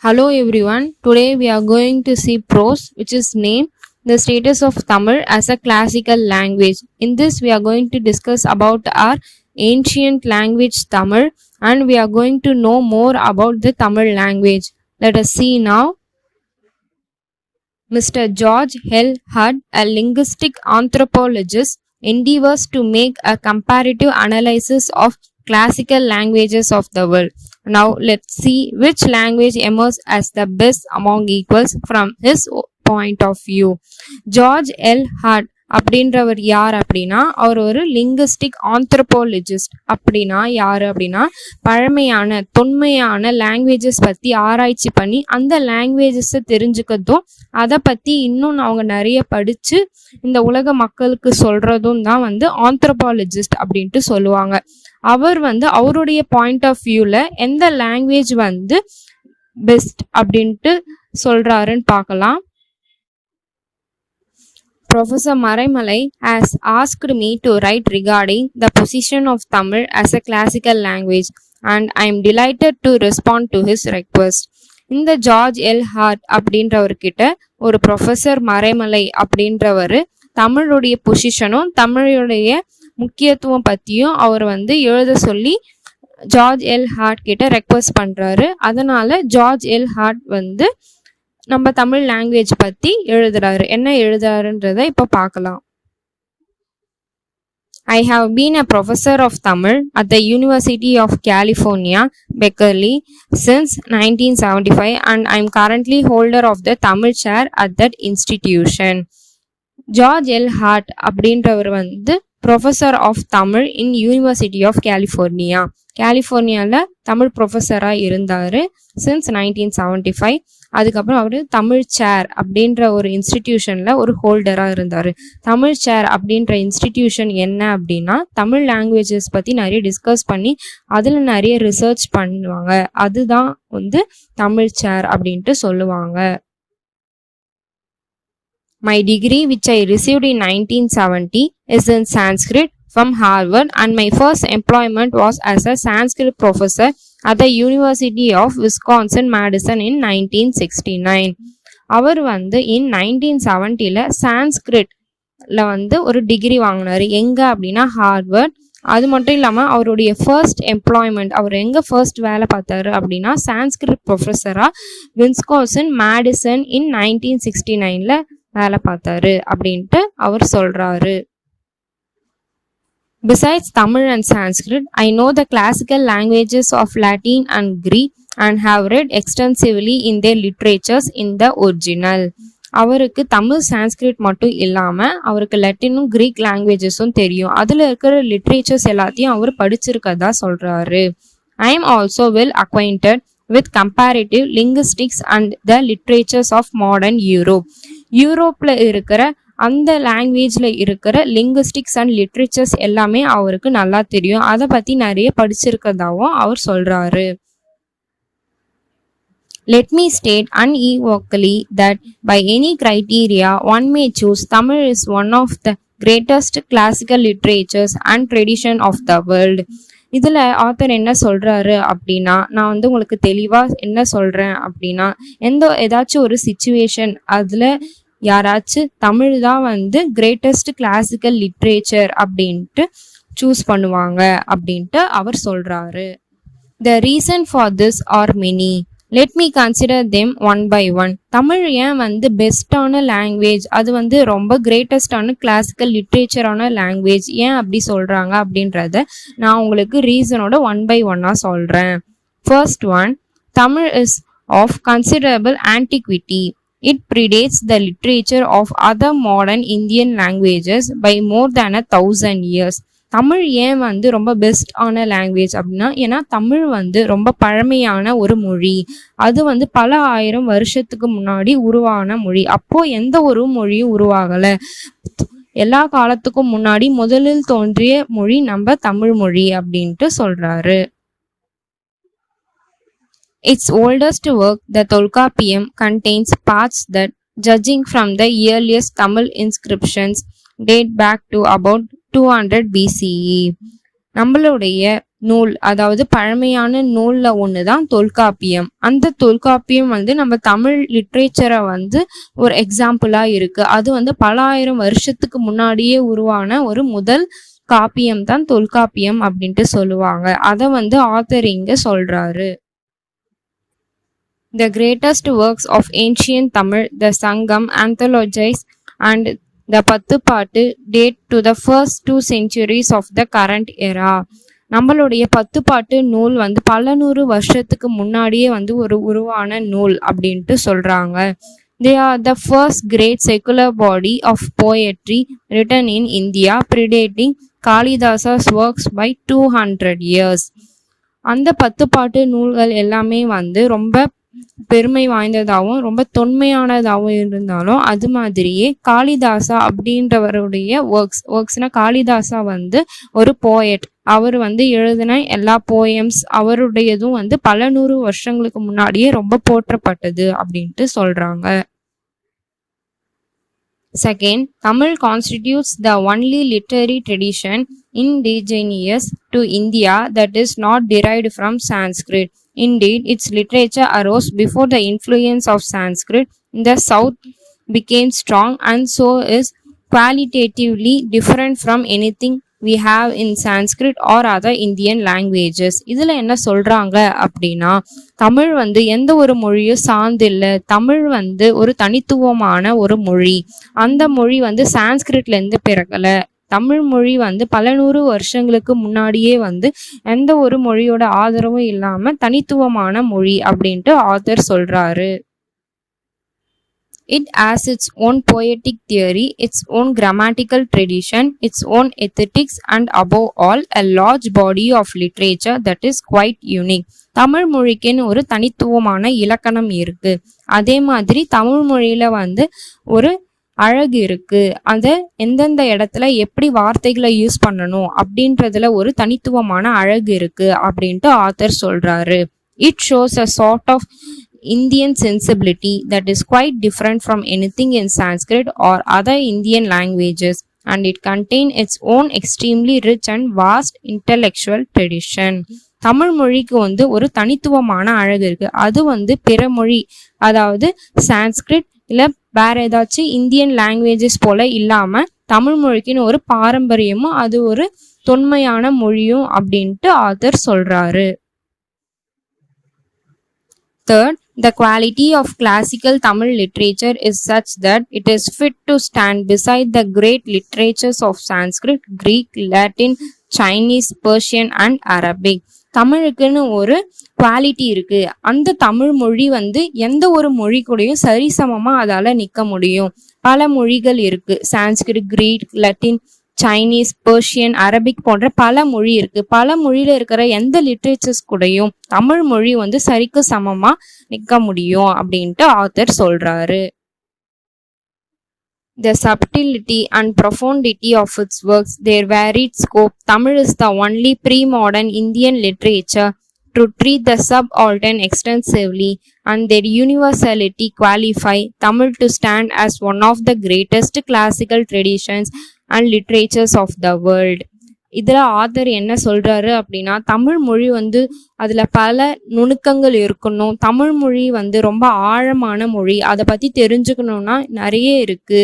Hello everyone. Today we are going to see PROSE, which is named the status of Tamil as a classical language. In this we are going to discuss about our ancient language Tamil, and we are going to know more about the Tamil language. Let us see now. Mr. George L. Hudd, a linguistic anthropologist, endeavors to make a comparative analysis of classical languages of the world. Now let's see which language emerged as the best among equals from his point of view. George L. Hudd அப்படின்றவர் யார் அப்படின்னா, அவர் ஒரு linguistic anthropologist. அப்படின்னா யாரு அப்படின்னா, பழமையான தொன்மையான languages பற்றி ஆராய்ச்சி பண்ணி அந்த லாங்குவேஜஸை தெரிஞ்சுக்கிறதும் அதை பற்றி இன்னும் அவங்க நிறைய படித்து இந்த உலக மக்களுக்கு சொல்கிறதும் தான் ஆந்த்ரோபாலஜிஸ்ட் அப்படின்ட்டு சொல்லுவாங்க. அவர் அவருடைய பாயிண்ட் ஆஃப் வியூவில் எந்த லாங்குவேஜ் பெஸ்ட் அப்படின்ட்டு சொல்கிறாருன்னு பார்க்கலாம். Professor Maraimalai has asked me to write regarding the position of Tamil as a classical language, and I am delighted to respond to his request. இந்த ஜார்ஜ் எல் ஹார்ட் அப்படின்றவர்கிட்ட ஒரு professor Maraimalai அப்படின்றவர் தமிழுடைய பொசிஷனும் தமிழுடைய முக்கியத்துவம் பற்றியும் அவர் எழுத சொல்லி ஜார்ஜ் எல் ஹார்ட் கிட்ட ரெக்வஸ்ட் பண்ணுறாரு. அதனால ஜார்ஜ் எல் ஹார்ட் நம்ம தமிழ் லாங்குவேஜ் பற்றி எழுதுறாரு. என்ன எழுதுறாருன்றதை இப்போ பார்க்கலாம். I have been a professor of Tamil at the University of California, Berkeley since 1975, and I am currently holder of the Tamil chair at that institution. George L. Hart அப்படின்றவர் professor of Tamil in university of California. கலிஃபோர்னியாவில் தமிழ் ப்ரொஃபஸராக இருந்தார் since 1975. அதுக்கப்புறம் அவர் தமிழ் சேர் அப்படின்ற ஒரு இன்ஸ்டிடியூஷனில் ஒரு ஹோல்டராக இருந்தார். தமிழ் சேர் அப்படின்ற இன்ஸ்டிடியூஷன் என்ன அப்படின்னா, தமிழ் லாங்குவேஜஸ் பற்றி நிறைய டிஸ்கஸ் பண்ணி அதில் நிறைய ரிசர்ச் பண்ணுவாங்க. அதுதான் தமிழ் சேர் அப்படின்ட்டு சொல்லுவாங்க. My degree, which I received in 1970, is in Sanskrit from Harvard, and my first employment was as a Sanskrit professor at the University of Wisconsin-Madison in 1969. Our in 1970ல சான்ஸ்கிரிட்ல ஒரு டிகிரி வாங்கினார். எங்கே அப்படின்னா ஹார்வர்ட். அது மட்டும் இல்லாமல் அவருடைய ஃபர்ஸ்ட் எம்ப்ளாய்மெண்ட், அவர் எங்கே first வேலை பார்த்தாரு அப்படின்னா சான்ஸ்கிரிட் ப்ரொஃபஸராக விஸ்கான்சின் மேடிசன் இன் 1969ல வேலை பார்த்தாரு அப்படின்ட்டு அவர் சொல்றாரு. Besides Tamil and Sanskrit, I know the classical languages of Latin and Greek and have read extensively in their literatures in the original. அவருக்கு தமிழ் சான்ஸ்கிரிட் மட்டும் இல்லாமல் அவருக்கு லட்டினும் கிரீக் லாங்குவேஜஸும் தெரியும். அதில் இருக்கிற லிட்ரேச்சர்ஸ் எல்லாத்தையும் அவர் படிச்சிருக்கதா சொல்கிறாரு. I am also well acquainted with comparative linguistics and the literatures of modern Europe. யூரோப்பில் இருக்கிற அந்த லாங்குவேஜில் இருக்கிற லிங்குவிஸ்டிக்ஸ் அண்ட் லிட்ரேச்சர்ஸ் எல்லாமே அவருக்கு நல்லா தெரியும். அதை பற்றி நிறைய படிச்சிருக்கதாகவும் அவர் சொல்கிறாரு. Let me state unequivocally that by any criteria one may choose, Tamil is one of the greatest classical literatures and tradition of the world. இதில் ஆத்தர் என்ன சொல்கிறாரு அப்படின்னா, நான் உங்களுக்கு தெளிவாக என்ன சொல்கிறேன் அப்படின்னா, ஏதாச்சும் ஒரு சிச்சுவேஷன் அதில் யாராச்சும் தமிழ் தான் கிரேட்டஸ்ட் கிளாசிக்கல் லிட்ரேச்சர் அப்படின்ட்டு சூஸ் பண்ணுவாங்க அப்படின்ட்டு அவர் சொல்கிறாரு. The reason for this are many. Let me consider them one by one. Tamil ஏன் பெஸ்டான லாங்குவேஜ், அது ரொம்ப கிரேட்டஸ்டான கிளாசிக்கல் லிட்ரேச்சரான லாங்குவேஜ் ஏன் அப்படி சொல்கிறாங்க அப்படின்றத நான் உங்களுக்கு ரீசனோட ஒன் பை ஒன்னாக சொல்கிறேன். First one, Tamil is of considerable antiquity. It predates the literature of other modern Indian languages by more than 1,000 years. Tamil ஏன் ரொம்ப பெஸ்ட் ஆன லாங்குவேஜ் அப்படின்னா, ஏன்னா தமிழ் ரொம்ப பழமையான ஒரு மொழி. அது பல ஆயிரம் வருஷத்துக்கு முன்னாடி உருவான மொழி. அப்போ எந்த ஒரு மொழியும் உருவாகலை. எல்லா காலத்துக்கும் முன்னாடி முதலில் தோன்றிய மொழி நம்ம தமிழ் மொழி அப்படின்ட்டு சொல்றாரு. Its oldest work, the Tolkappiyam, contains parts that, judging from the earliest Tamil inscriptions, date back to about 200 BCE. நம்மளுடைய நூல், அதாவது பழமையான நூல்ல ஒண்ணுதான் தொல்காப்பியம். அந்த தொல்காப்பியம் வந்து நம்ம தமிழ் லிட்ரேச்சரை வந்து ஒரு எக்ஸாம்பிளா இருக்கு. அது வந்து பல ஆயிரம் வருஷத்துக்கு முன்னாடியே உருவான ஒரு முதல் காப்பியம் தான் தொல்காப்பியம் அப்படின்ட்டு சொல்லுவாங்க. அதை வந்து ஆத்தர் இங்க சொல்றாரு. The greatest works of ancient Tamil, the Sangam, anthologies, and the Pattuppattu date to the first 2 centuries of the current era. நம்மளுடைய பத்துப்பாட்டு நூல் வந்து பல நூறு வருஷத்துக்கு முன்னாடியே வந்து ஒரு உருவான நூல் அப்படின்ட்டு சொல்றாங்க. They are the first great secular body of poetry written in India, predating Kalidasa's works by 200 years. அந்த பத்துப்பாட்டு நூல்கள் எல்லாமே வந்து ரொம்ப பெருமை வாய்ந்ததாகவும் ரொம்ப தொன்மையானதாகவும் இருந்தாலும் அது மாதிரியே காளிதாசா அப்படின்றவருடைய ஒர்க்ஸ்னா காளிதாசா வந்து ஒரு போயட். அவர் வந்து எழுதின எல்லா போயம்ஸ் அவருடையதும் வந்து பல நூறு வருஷங்களுக்கு முன்னாடியே ரொம்ப போற்றப்பட்டது அப்படின்ட்டு சொல்றாங்க. Second, Tamil constitutes the only literary tradition indigenous to India that is not derived from Sanskrit. Indeed, its literature arose before the influence of Sanskrit in the south became strong and so is qualitatively different from anything we have in Sanskrit or other Indian languages. இதுல என்ன சொல்றாங்க அப்படின்னா, தமிழ் வந்து எந்த ஒரு மொழியும் சார்ந்தில்லை. தமிழ் வந்து ஒரு தனித்துவமான ஒரு மொழி. அந்த மொழி வந்து சான்ஸ்கிரிட்ல இருந்து பிறக்கல. தமிழ் மொழி வந்து பல நூறு வருஷங்களுக்கு முன்னாடியே வந்து எந்த ஒரு மொழியோட ஆதரவும் இல்லாம தனித்துவமான மொழி அப்படின்ட்டு ஆத்தர் சொல்றாரு. It has its own poetic theory, its own grammatical tradition, its own ethics, and above all, a large body of literature that is quite unique. Tamil மொழிக்குன்னு ஒரு தனித்துவமான இலக்கணம் இருக்கு. அதே மாதிரி தமிழ் மொழியில வந்து ஒரு அழகு இருக்கு. அதை எந்தெந்த இடத்துல எப்படி வார்த்தைகளை யூஸ் பண்ணணும் அப்படின்றதுல ஒரு தனித்துவமான அழகு இருக்கு அப்படின்ட்டு ஆத்தர் சொல்றாரு. It shows a sort of Indian sensibility that is quite different from anything in Sanskrit or other Indian languages, and it contains its own extremely rich and vast intellectual tradition. Tamil மொழிக்கு வந்து ஒரு தனித்துவமான அழகு இருக்கு. அது வந்து பிற மொழி, அதாவது சான்ஸ்கிரிட் இல்ல வேற ஏதாச்சும் இந்தியன் லாங்குவேஜஸ் போல இல்லாம தமிழ் மொழிக்குன்னு ஒரு பாரம்பரியமும் அது ஒரு தொன்மையான மொழியும் அப்படின்ட்டு ஆத்தர் சொல்றாரு. Third, the quality of classical Tamil literature is such that it is fit to stand beside the great literatures of Sanskrit, Greek, Latin, Chinese, Persian and Arabic. தமிழுக்குன்னு ஒரு குவாலிட்டி இருக்கு. அந்த தமிழ் மொழி வந்து எந்த ஒரு மொழி கூடயும் சரிசமமா அதால நிக்க முடியும். பல மொழிகள் இருக்கு. Sanskrit, Greek, Latin, Chinese, Persian, Arabic போன்ற பல மொழி இருக்கு. பல மொழியில இருக்கிற எந்த லிட்ரேச்சர்ஸ் கூடயும் தமிழ் மொழி வந்து சரிக்கு சமமா நிக்க முடியும் அப்படின்ட்டு ஆத்தர் சொல்றாரு. The subtlety and profundity of its works, their varied scope, Tamil is the only pre-modern Indian literature to treat the subaltern extensively, and their universality qualify Tamil to stand as one of the greatest classical traditions and literatures of the world. இதுல author என்ன சொல்றாரு அப்படின்னா, தமிழ் மொழி வந்து அதுல பல நுணுக்கங்கள் இருக்கணும். தமிழ் மொழி வந்து ரொம்ப ஆழமான மொழி. அதை பத்தி தெரிஞ்சுக்கணும்னா நிறைய இருக்கு.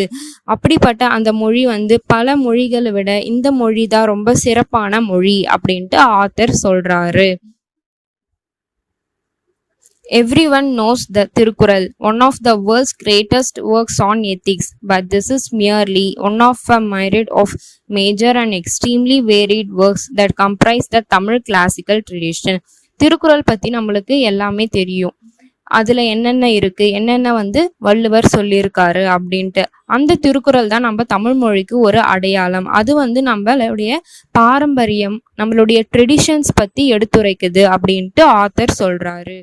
அப்படிப்பட்ட அந்த மொழி வந்து பல மொழிகளை விட இந்த மொழி தான் ரொம்ப சிறப்பான மொழி அப்படின்ட்டு ஆத்தர் சொல்றாரு. Everyone knows the Tirukkural, one of the world's greatest works on ethics, but this is merely one of a myriad of major and extremely varied works that comprise the Tamil classical tradition. Thirukkural பத்தி நம்மளுக்கு எல்லாமே தெரியும். அதுல என்னென்ன இருக்கு, என்னென்ன வந்து வள்ளுவர் சொல்லியிருக்காரு அப்படின்ட்டு. அந்த திருக்குறள் தான் நம்ம தமிழ் மொழிக்கு ஒரு அடையாளம். அது வந்து நம்மளுடைய பாரம்பரியம், நம்மளுடைய ட்ரெடிஷன்ஸ் பத்தி எடுத்துரைக்குது அப்படின்ட்டு ஆத்தர் சொல்றாரு.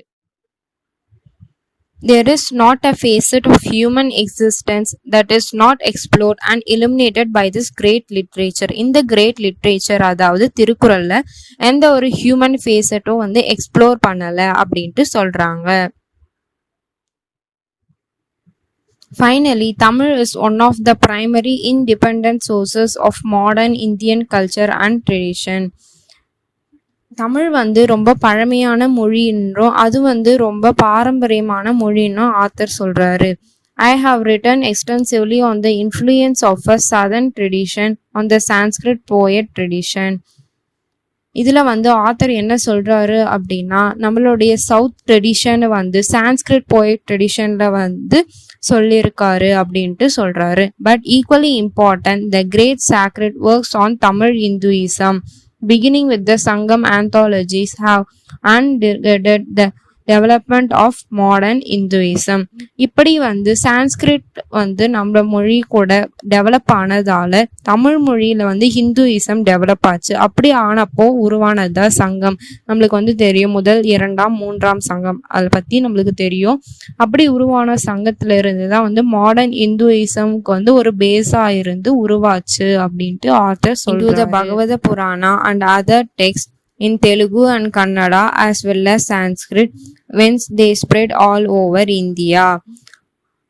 There is not a facet of human existence that is not explored and illuminated by this great literature. இந்த great literature, அதாவது திருக்குறள்ல எந்த ஒரு ஹியூமன் ஃபேஸட்டும் வந்து எக்ஸ்ப்ளோர் பண்ணல அப்படின்ட்டு சொல்றாங்க. Finally, Tamil is one of the primary independent sources of modern Indian culture and tradition. Tamil வந்து ரொம்ப பழமையான மொழின்றும் அது வந்து ரொம்ப பாரம்பரியமான மொழின்னும் ஆத்தர் சொல்றாரு. I have written extensively on the influence of a southern tradition on the Sanskrit poet tradition. இதுல வந்து ஆத்தர் என்ன சொல்றாரு அப்படின்னா, நம்மளுடைய சவுத் ட்ரெடிஷன் வந்து சான்ஸ்கிரிட் போயட் ட்ரெடிஷன்ல வந்து சொல்லியிருக்காரு அப்படின்ட்டு சொல்றாரு. But equally important the great sacred works on Tamil Hinduism beginning with the Sangam anthologies have undivided the development of modern Hinduism. இப்படி வந்து சான்ஸ்கிரிட் வந்து நம்ம மொழி கூட டெவலப் ஆனதால தமிழ் மொழியில வந்து ஹிந்துயிசம் டெவலப் ஆச்சு. அப்படி ஆனப்போ உருவானதா சங்கம். நம்மளுக்கு வந்து தெரியும், முதல், இரண்டாம், மூன்றாம் சங்கம் அதை பத்தி நம்மளுக்கு தெரியும். அப்படி உருவான சங்கத்துல இருந்து தான் வந்து மாடர்ன் இந்துயிசம்க்கு வந்து ஒரு பேஸா இருந்து உருவாச்சு அப்படின்ட்டு ஆத்தர் சொல்றாரு. Bhagavata Purana and other text in Telugu and Kannada as well as Sanskrit whence they spread all over India.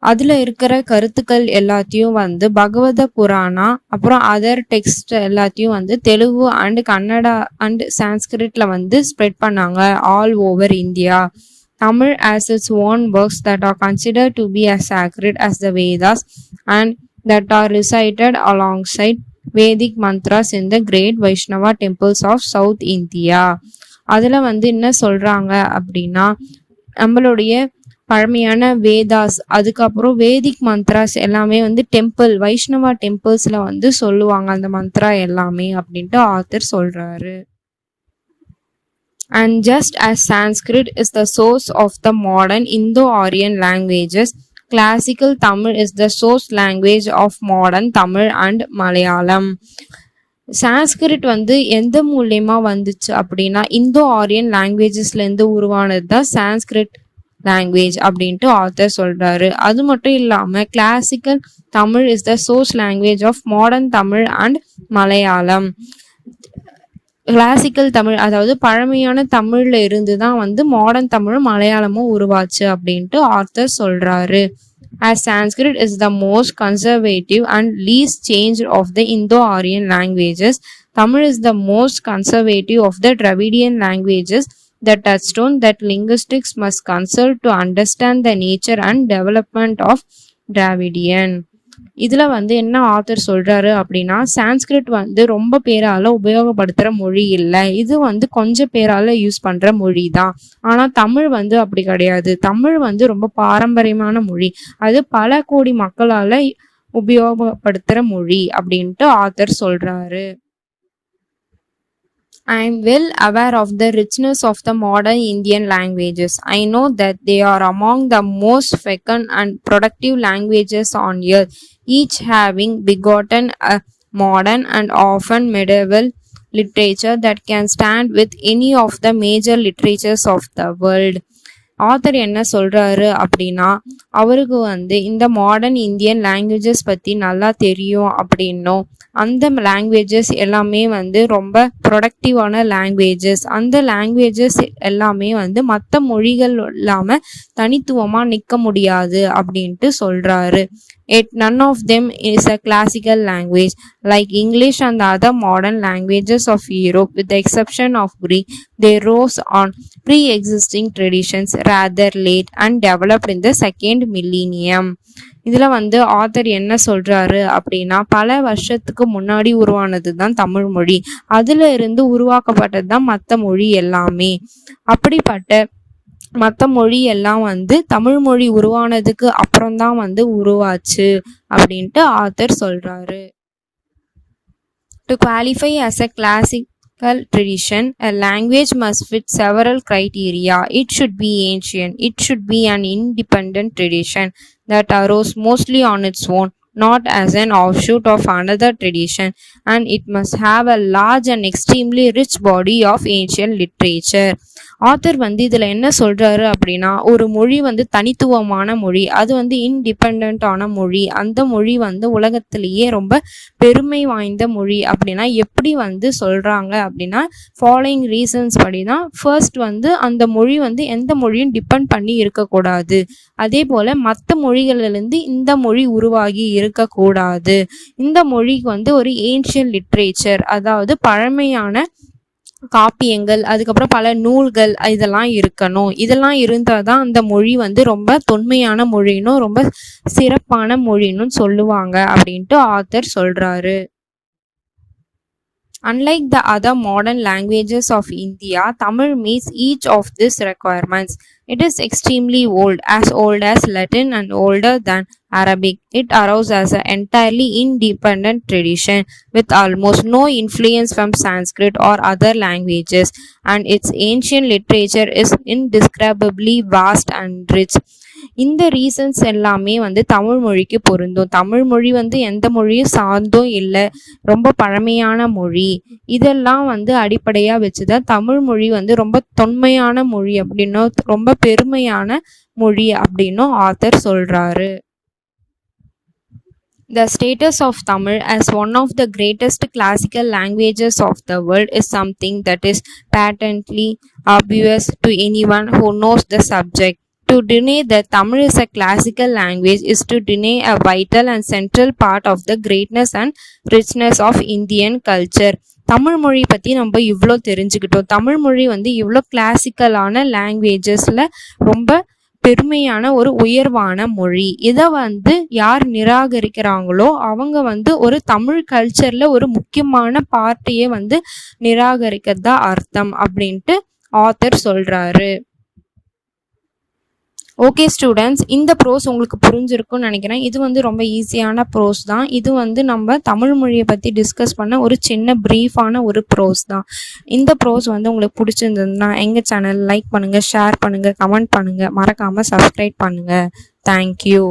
அதில் இருக்கிற கருத்துக்கள் எல்லாத்தையும் வந்து பகவத புராணா அப்புறம் அதர் டெக்ஸ்ட் எல்லாத்தையும் வந்து தெலுங்கு அண்ட் கன்னடா அண்ட் சான்ஸ்கிரிட்ல வந்து ஸ்ப்ரெட் பண்ணாங்க all over India. Tamil has its own works that are considered to be as sacred as the Vedas and that are recited alongside Vedic mantras in the great Vaishnava temples of South India. அதில் வந்து என்ன சொல்றாங்க அப்படின்னா, நம்மளுடைய பழமையான வேதாஸ் அதுக்கப்புறம் வேதிக் mantras எல்லாமே வந்து டெம்பிள் வைஷ்ணவா டெம்பிள்ஸ்ல வந்து சொல்லுவாங்க அந்த மந்த்ரா எல்லாமே அப்படின்ட்டு ஆத்தர் சொல்றாரு. And just as Sanskrit is the source of the modern Indo-Aryan languages, classical Tamil is the source language of modern Tamil and Malayalam. Sanskrit வந்து எந்த மூலியமா வந்துச்சு அப்படின்னா இந்தோ ஆரியன் லாங்குவேஜஸ்லேருந்து உருவானது தான் சான்ஸ்கிரிட் லாங்குவேஜ் அப்படின்ட்டு ஆத்தர் சொல்றாரு. அது மட்டும் இல்லாமல் classical Tamil is the source language of modern Tamil and Malayalam. Classical Tamil அதாவது பழமையான தமிழ்ல இருந்து தான் வந்து மாடர்ன் தமிழும் மலையாளமும் உருவாச்சு அப்படின்ட்டு ஆத்தர் சொல்றாரு. As Sanskrit is the most conservative and least changed of the Indo-Aryan languages, Tamil is the most conservative of the Dravidian languages. The touchstone that linguistics must consult to understand the nature and development of Dravidian. இதுல வந்து என்ன author சொல்றாரு அப்படின்னா, சான்ஸ்கிரிட் வந்து ரொம்ப பேரால உபயோகப்படுத்துற மொழி இல்லை, இது வந்து கொஞ்சம் பேரால யூஸ் பண்ற மொழி தான். ஆனா தமிழ் வந்து அப்படி கிடையாது. தமிழ் வந்து ரொம்ப பாரம்பரியமான மொழி, அது பல கோடி மக்களால உபயோகப்படுத்துற மொழி அப்படின்ட்டு ஆத்தர் சொல்றாரு. I am well aware of the richness of the modern Indian languages. I know that they are among the most fecund and productive languages on earth, each having begotten a modern and often medieval literature that can stand with any of the major literatures of the world. Author என்ன சொல்றாரு அப்படின்னா, அவருக்கு வந்து இந்த modern Indian languages பத்தி நல்லா தெரியும் அப்படின்னும், அந்த லாங்குவேஜஸ் எல்லாமே வந்து ரொம்ப ப்ரொடக்டிவான லாங்குவேஜஸ், அந்த லாங்குவேஜஸ் எல்லாமே வந்து மற்ற மொழிகள் இல்லாமல் தனித்துவமாக நிற்க முடியாது அப்படின்ட்டு சொல்றாரு. Yet none of them is a classical language like English and the other modern languages of Europe, with the exception of Greek. They rose on pre-existing traditions rather late and developed in the second millennium. இதுல வந்து author என்ன சொல்றாரு அப்படின்னா, பல வருஷத்துக்கு முன்னாடி உருவானது தான் தமிழ் மொழி, அதுல இருந்து உருவாக்கப்பட்டது தான் மற்ற மொழி எல்லாமே. அப்படிப்பட்ட மற்ற மொழி எல்லாம் வந்து தமிழ் மொழி உருவானதுக்கு அப்புறம்தான் வந்து உருவாச்சு அப்படின்ட்டு ஆத்தர் சொல்றாரு. To qualify as a classical tradition, a language must fit several criteria. It should be ancient, it should be an independent tradition that arose mostly on its own, not as an offshoot of another tradition, and it must have a large and extremely rich body of ancient literature. Author வந்து இதில் என்ன சொல்கிறாரு அப்படின்னா, ஒரு மொழி வந்து தனித்துவமான மொழி, அது வந்து இன்டிபெண்டான மொழி, அந்த மொழி வந்து உலகத்திலேயே ரொம்ப பெருமை வாய்ந்த மொழி அப்படின்னா எப்படி வந்து சொல்கிறாங்க அப்படின்னா, ஃபாலோயிங் ரீசன்ஸ் படி தான். ஃபர்ஸ்ட் வந்து அந்த மொழி வந்து எந்த மொழியும் டிபெண்ட் பண்ணி இருக்கக்கூடாது, அதே போல் மற்ற மொழிகளிலிருந்து இந்த மொழி உருவாகி இருக்கக்கூடாது. இந்த மொழிக்கு வந்து ஒரு ஏன்ஷியன் லிட்ரேச்சர், அதாவது பழமையான காப்பியங்கள், அதுக்கப்புறம் பல நூல்கள் இதெல்லாம் இருக்கணும். இதெல்லாம் இருந்தால் தான் அந்த மொழி வந்து ரொம்ப தொன்மையான மொழின்னும் ரொம்ப சிறப்பான மொழின்னும் சொல்லுவாங்க அப்படின்ட்டு ஆத்தர் சொல்றாரு. Unlike the other modern languages of India, Tamil meets each of these requirements. It is extremely old as Latin and older than Arabic. It arose as an entirely independent tradition with almost no influence from Sanskrit or other languages, and its ancient literature is indescribably vast and rich. இந்த reasons எல்லாமே வந்து தமிழ் மொழிக்கு பொருந்தும். தமிழ் மொழி வந்து எந்த மொழியும் சார்ந்தும் இல்லை, ரொம்ப பழமையான மொழி. இதெல்லாம் வந்து அடிப்படையாக வச்சுதான் தமிழ் மொழி வந்து ரொம்ப தொன்மையான மொழி அப்படின்னும் ரொம்ப பெருமையான மொழி அப்படின்னும் ஆத்தர் சொல்றாரு. The status of Tamil as one of the greatest classical languages of the world is something that is patently obvious to anyone who knows the subject. To deny that Tamil is a classical language is to deny a vital and central part of the greatness and richness of Indian culture. Tamil மொழி பற்றி நம்ம இவ்வளோ தெரிஞ்சுக்கிட்டோம். தமிழ் மொழி வந்து இவ்வளோ கிளாசிக்கலான லாங்குவேஜஸில் ரொம்ப பெருமையான ஒரு உயர்வான மொழி. இதை வந்து யார் நிராகரிக்கிறாங்களோ அவங்க வந்து ஒரு தமிழ் கல்ச்சரில் ஒரு முக்கியமான பார்ட்டியை வந்து நிராகரிக்கிறதா அர்த்தம் அப்படின்ட்டு ஆத்தர் சொல்கிறாரு. ஓகே ஸ்டூடெண்ட்ஸ், இந்த ப்ரோஸ் உங்களுக்கு புரிஞ்சிருக்கும்னு நினைக்கிறேன். இது வந்து ரொம்ப ஈஸியான ப்ரோஸ் தான். இது வந்து நம்ம தமிழ் மொழியை பற்றி டிஸ்கஸ் பண்ண ஒரு சின்ன ப்ரீஃபான ஒரு ப்ரோஸ் தான். இந்த ப்ரோஸ் வந்து உங்களுக்கு பிடிச்சிருந்ததுன்னா எங்கள் சேனல் லைக் பண்ணுங்கள், ஷேர் பண்ணுங்கள், கமெண்ட் பண்ணுங்கள், மறக்காமல் சப்ஸ்கிரைப் பண்ணுங்கள். தேங்க்யூ.